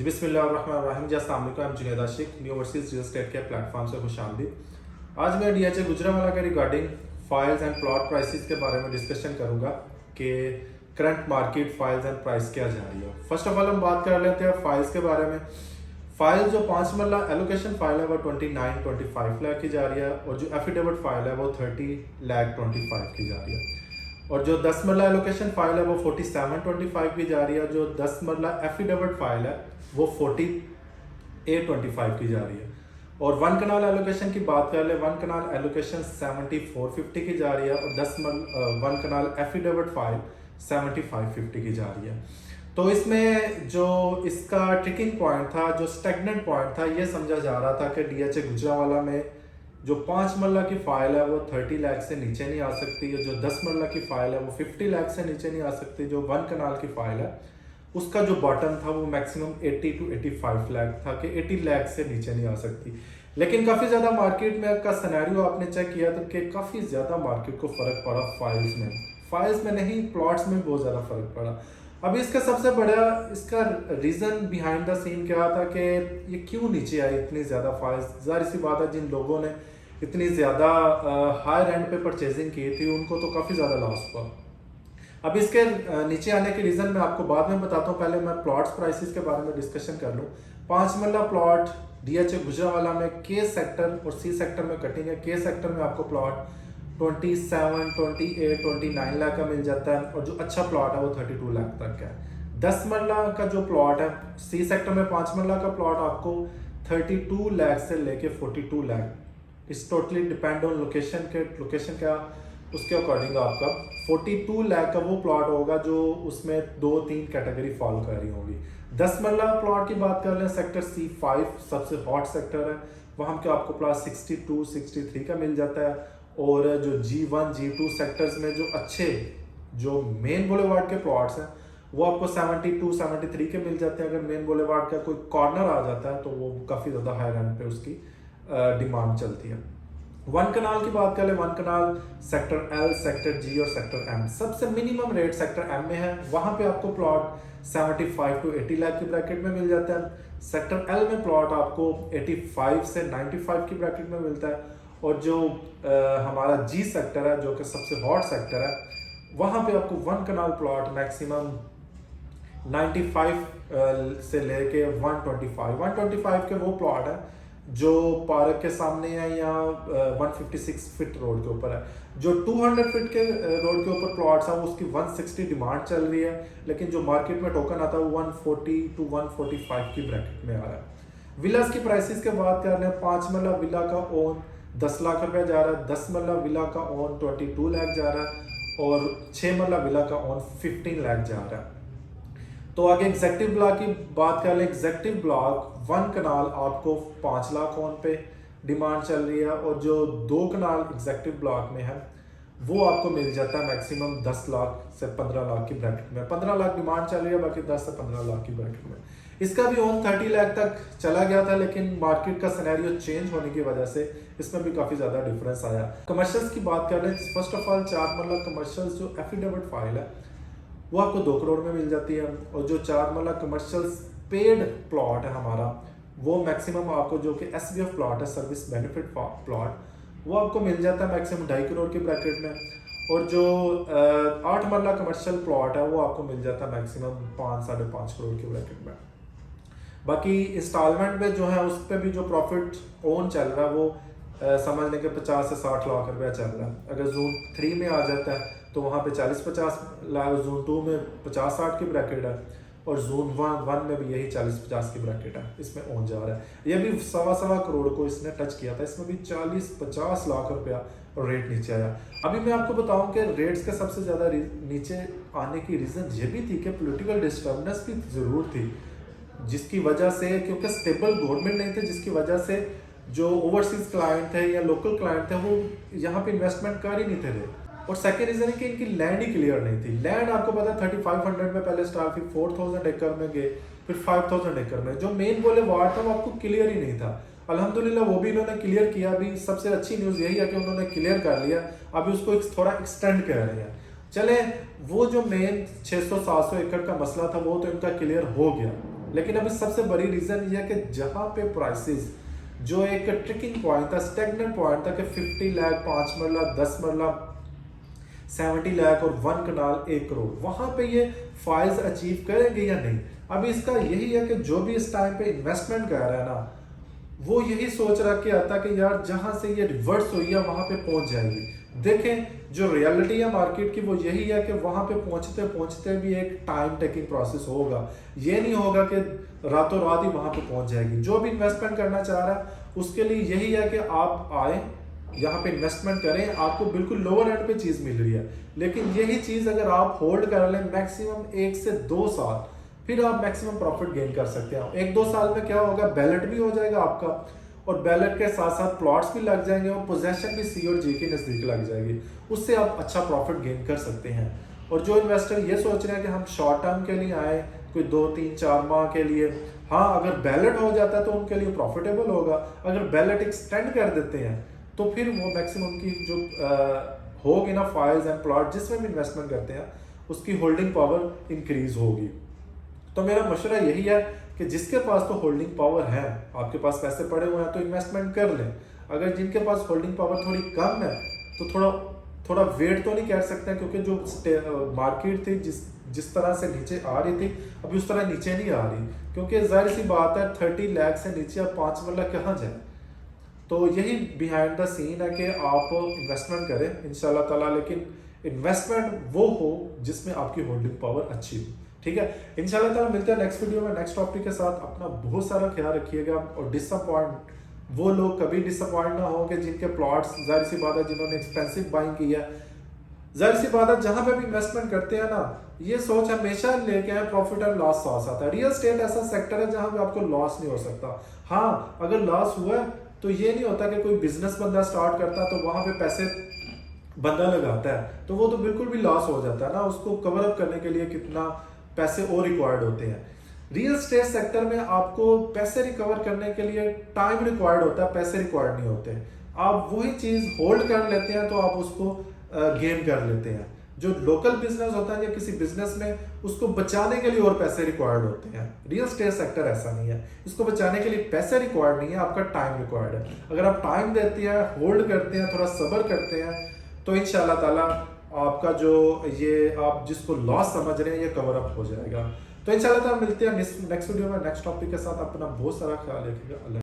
जी बिस्मिल्लाहिर्रहमानिर्रहीम। जी अस्सलाम वालेकुम। I'm Junaid Ashiq, new overseas real estate के प्लेटफॉर्म से खुशामदीद। आज मैं डीएचए गुजरांवाला के regarding files and plot prices के बारे में डिस्कशन करूंगा कि current market files and price क्या जा रही है। फर्स्ट ऑफ ऑल हम बात कर लेते हैं फाइल्स के बारे में। फाइल जो 5 मरला एलोकेशन फाइल है वो 29-25 लाख की जा रही है और जो एफिडेविट फाइल है वो 30,25 की जा रही है। और जो 10 मरला एलोकेशन फाइल है वो 47-25 की जा रही है। जो 10 मरला एफिडेविट फाइल है वो 48-25 की जा रही है। और 1 कनाल एलोकेशन की बात कर ले, 1 कनाल एलोकेशन 7450 की जा रही है और 1 कनाल एफिडेविट फाइल 7550 की जा रही है। तो इसमें जो इसका ट्रिकिंग पॉइंट था, जो स्टेगनेंट पॉइंट था, ये समझा जा रहा था कि डीएचए गुजरांवाला में जो 5 मरला की फाइल है वो 30 लाख से नीचे नहीं आ सकती, जो 10 मरला की फाइल है वो 50 लाख से नीचे नहीं आ सकती। जो 1 कनाल की फाइल है उसका जो बॉटम था वो मैक्सिमम 80 to 85 लाख था कि 80 लाख से नीचे नहीं आ सकती। लेकिन काफ़ी ज़्यादा मार्केट में का सिनेरियो आपने चेक किया तो कि काफ़ी ज़्यादा मार्केट को फ़र्क पड़ा फाइल्स में नहीं, प्लॉट्स में बहुत ज़्यादा फ़र्क पड़ा। अभी इसका सबसे बड़ा इसका रीज़न बिहाइंड द सीन क्या था कि ये क्यों नीचे आई इतनी ज़्यादा फाइल्स। ज़ाहिर सी बात है, जिन लोगों ने इतनी ज़्यादा हाई रेंट पे परचेजिंग की थी उनको तो काफ़ी ज़्यादा लॉस हुआ। अब इसके नीचे आने के रीज़न मैं आपको बाद में बताता हूँ, पहले मैं प्लॉट्स प्राइसेस के बारे में डिस्कशन कर लूँ। 5 मरला प्लॉट डीएचए गुजरांवाला में के सेक्टर और सी सेक्टर में कटिंग है। के सेक्टर में आपको प्लॉट 27, 28, 29 लाख का मिल जाता है और जो अच्छा प्लॉट है वो 32 लाख तक का है। 10 मरला का जो प्लॉट है सी सेक्टर में, 5 मरला का प्लॉट आपको 32 लाख से लेके 42 लाख, इस टोटली डिपेंड ऑन लोकेशन का उसके अकॉर्डिंग आपका 42 लाख का वो प्लॉट होगा जो उसमें 2-3 कैटेगरी फॉलो कर रही होंगी। 10 मरला प्लॉट की बात कर लें, सेक्टर C5 सबसे हॉट सेक्टर है, वहाँ पे आपको प्लॉट 62-63 का मिल जाता है। और जो G1 G2 सेक्टर्स में जो अच्छे जो मेन बुलेवार्ड के प्लॉट्स हैं वो आपको 72-73 के मिल जाते हैं। अगर मेन बुलेवार्ड का कोई कॉर्नर आ जाता है तो वो काफ़ी ज़्यादा हाई रेंट पे उसकी डिमांड चलती है। 1 कनाल की बात कर ले, 1 कनाल सेक्टर L, सेक्टर G और सेक्टर M, सबसे मिनिमम रेट सेक्टर M में है। वहाँ पे आपको प्लॉट 75 to 80 लाख की ब्रैकेट में मिल जाता है। सेक्टर L में प्लॉट आपको 85 से 95 की ब्रैकेट में मिलता है। और जो हमारा G सेक्टर है जो कि सबसे हॉट सेक्टर है, वहाँ पे आपको 1 कनाल प्लॉट मैक्सिमम 95 से लेके 125 के वो प्लॉट है जो पार्क के सामने है या 156 फीट रोड के ऊपर है। जो 200 फीट के रोड के ऊपर प्लॉट्स है वो उसकी 160 डिमांड चल रही है, लेकिन जो मार्केट में टोकन आता है वो 140 to 145 की ब्रैकेट में आ रहा है। विलास की प्राइसेस के बात कर रहे हैं, 5 मरला विला का ओन 10 लाख रुपया जा रहा है, 10 मरला विला का ओन 22 लाख जा रहा है और 6 मरला विला का ओन 15 लाख जा रहा है। तो आगे एग्जेक्टिव ब्लॉक की बात कर ले, एग्जेक्टिव ब्लॉक 1 कनाल आपको 5 लाख ओन पे डिमांड चल रही है और जो 2 कनाल एग्जेक्टिव ब्लॉक में है वो आपको मिल जाता है मैक्सिमम 10 लाख से 15 लाख की ब्रैकेट में। 15 लाख डिमांड चल रही है, बाकी 10 से 15 लाख की ब्रैकेट में। इसका भी ओन 30 लाख तक चला गया था, लेकिन मार्केट का सिनेरियो चेंज होने की वजह से इसमें भी काफ़ी ज़्यादा डिफरेंस आया। कमर्शियल्स की बात कर लें, फर्स्ट ऑफ ऑल 4 मरला कमर्शियल्स जो एफिडेविट फाइल है वो आपको 2 करोड़ में मिल जाती है और जो 4 मरला कमर्शियल्स पेड प्लॉट है हमारा वो मैक्सिमम आपको जो कि SBF प्लॉट है, सर्विस बेनिफिट प्लॉट, वो आपको मिल जाता है मैक्सिमम 2.5 करोड़ की ब्रैकेट में। और जो 8 मरला कमर्शियल प्लॉट है वो आपको मिल जाता है मैक्सिमम 5-5.5 करोड़ की ब्रैकेट में। बाकी इंस्टॉलमेंट में जो है उस पर भी जो प्रॉफिट ओन चल रहा है वो समझ लें कि 50 से 60 लाख रुपया चल रहा है। अगर जोन 3 में आ जाता है तो वहाँ पे 40-50 लाख, जोन 2 में 50-60 की ब्रैकेट है और जोन 1 में भी यही 40-50 की ब्रैकेट है, इसमें ओन जा रहा है। ये भी 1.25 करोड़ को इसने टच किया था, इसमें भी 40-50 लाख रुपया रेट नीचे आया। अभी मैं आपको बताऊं कि रेट्स के सबसे ज़्यादा नीचे आने की रीज़न ये भी थी कि पॉलिटिकल डिस्टर्बेंस भी ज़रूर थी, जिसकी वजह से, क्योंकि स्टेबल गवर्नमेंट नहीं थे, जिसकी वजह से जो ओवरसीज क्लाइंट थे या लोकल क्लाइंट थे वो यहाँ पे इन्वेस्टमेंट कर ही नहीं थे। और सेकेंड रीजन है कि इनकी लैंड ही क्लियर नहीं थी। लैंड आपको पता है 3500 में पहले स्टार्ट, फिर 4000 एकड़ में गए, फिर 5000 एकड़ में। जो मेन बोले वार्ड था वो आपको क्लियर ही नहीं था। अल्हम्दुलिल्लाह वो भी इन्होंने क्लियर किया। भी सबसे अच्छी न्यूज़ यही है कि उन्होंने क्लियर कर लिया, अभी उसको थोड़ा एक्सटेंड कर रहे हैं। चले वो जो मेन 600-700 एकड़ का मसला था वो तो इनका क्लियर हो गया, लेकिन अभी सबसे बड़ी रीजन ये है कि जहां पे प्राइसेस जो एक ट्रिकिंग पॉइंट था, स्टेगनेंट पॉइंट था कि 50 लाख 5 मरला 10 मरला 70 लाख और 1 कनाल 1 करोड़, वहां पे ये फाइल्स अचीव करेंगे या नहीं। अभी इसका यही है कि जो भी इस टाइम पे इन्वेस्टमेंट कर रहा है ना, वो यही सोच रहा कि आता कि यार जहां से ये रिवर्स हुई है वहां पे पहुंच जाएगी। देखें जो रियलिटी है मार्केट की वो यही है कि वहां पे पहुंचते पहुंचते भी एक टाइम टेकिंग प्रोसेस होगा। ये नहीं होगा कि रातों रात ही वहां पे पहुंच जाएगी। जो भी इन्वेस्टमेंट करना चाह रहा है उसके लिए यही है कि आप आए यहाँ पे इन्वेस्टमेंट करें, आपको बिल्कुल लोअर एंड पे चीज मिल रही है, लेकिन यही चीज अगर आप होल्ड कर लें मैक्सिमम 1 से 2 साल, फिर आप मैक्सिमम प्रॉफिट गेन कर सकते हैं। 1-2 साल में क्या होगा, बैलेट भी हो जाएगा आपका, और बैलेट के साथ साथ प्लॉट्स भी लग जाएंगे और पोजेशन भी सी और जी के नजदीक लग जाएगी। उससे आप अच्छा प्रॉफिट गेन कर सकते हैं। और जो इन्वेस्टर ये सोच रहे हैं कि हम शॉर्ट टर्म के लिए आए, कोई 2-3-4 माह के लिए, हाँ अगर बैलेट हो जाता है तो उनके लिए प्रॉफिटेबल होगा। अगर बैलेट एक्सटेंड कर देते हैं तो फिर वो मैक्सिमम की जो होगी ना फाइल्स एंड प्लॉट जिसमें भी इन्वेस्टमेंट करते हैं उसकी होल्डिंग पावर इंक्रीज होगी। तो मेरा मशवरा यही है कि जिसके पास तो होल्डिंग पावर है, आपके पास पैसे पड़े हुए हैं तो इन्वेस्टमेंट कर लें। अगर जिनके पास होल्डिंग पावर थोड़ी कम है तो थोड़ा वेट तो नहीं कर सकते, क्योंकि जो मार्केट थी जिस तरह से नीचे आ रही थी अभी उस तरह नीचे नहीं आ रही, क्योंकि जाहिर सी बात है 30 लाख से नीचे आप 5 मरला कहाँ जाए। तो यही बिहाइंड द सीन है कि आप इन्वेस्टमेंट करें इंशाल्लाह ताला, लेकिन इन्वेस्टमेंट वो हो जिसमें आपकी होल्डिंग पावर अच्छी हो। ठीक है, इंशाल्लाह ताला मिलते हैं नेक्स्ट वीडियो में नेक्स्ट टॉपिक के साथ। अपना बहुत सारा ख्याल रखिएगा और डिसअपॉइंट वो लोग कभी डिसअपॉइंट ना हो कि जिनके प्लॉट्स जाहिर सी बात है जिन्होंने एक्सपेंसिव बाइंग की है। जाहिर सी बात है जहां पे भी इन्वेस्टमेंट करते हैं ना, ये सोच हमेशा लेके आए प्रॉफिट एंड लॉस साथ साथ है। रियल स्टेट ऐसा सेक्टर है जहां पे आपको लॉस नहीं हो सकता। हाँ अगर लॉस हुआ है तो ये नहीं होता कि कोई बिजनेस बंदा स्टार्ट करता तो वहां पे पैसे बंदा लगाता है तो वो तो बिल्कुल भी लॉस हो जाता है ना, उसको कवर अप करने के लिए कितना पैसे और रिक्वायर्ड होते हैं। रियल स्टेट सेक्टर में आपको पैसे रिकवर करने के लिए टाइम रिक्वायर्ड होता है, पैसे रिक्वायर्ड नहीं होते। आप वही चीज होल्ड कर लेते हैं तो आप उसको गेन कर लेते हैं। जो लोकल बिजनेस होता है या किसी बिजनेस में उसको बचाने के लिए और पैसे रिक्वायर्ड होते हैं। रियल स्टेट सेक्टर ऐसा नहीं है, इसको बचाने के लिए पैसे रिक्वायर्ड नहीं है, आपका टाइम रिक्वायर्ड है। अगर आप टाइम देते हैं, होल्ड करते हैं, थोड़ा सब्र करते हैं तो इंशाल्लाह ताला आपका जो ये आप जिसको लॉस समझ रहे हैं ये कवर अप हो जाएगा। तो इंशाल्लाह ताला मिलते हैं नेक्स्ट वीडियो में नेक्स्ट टॉपिक के साथ। अपना बहुत सारा ख्याल रखिएगा।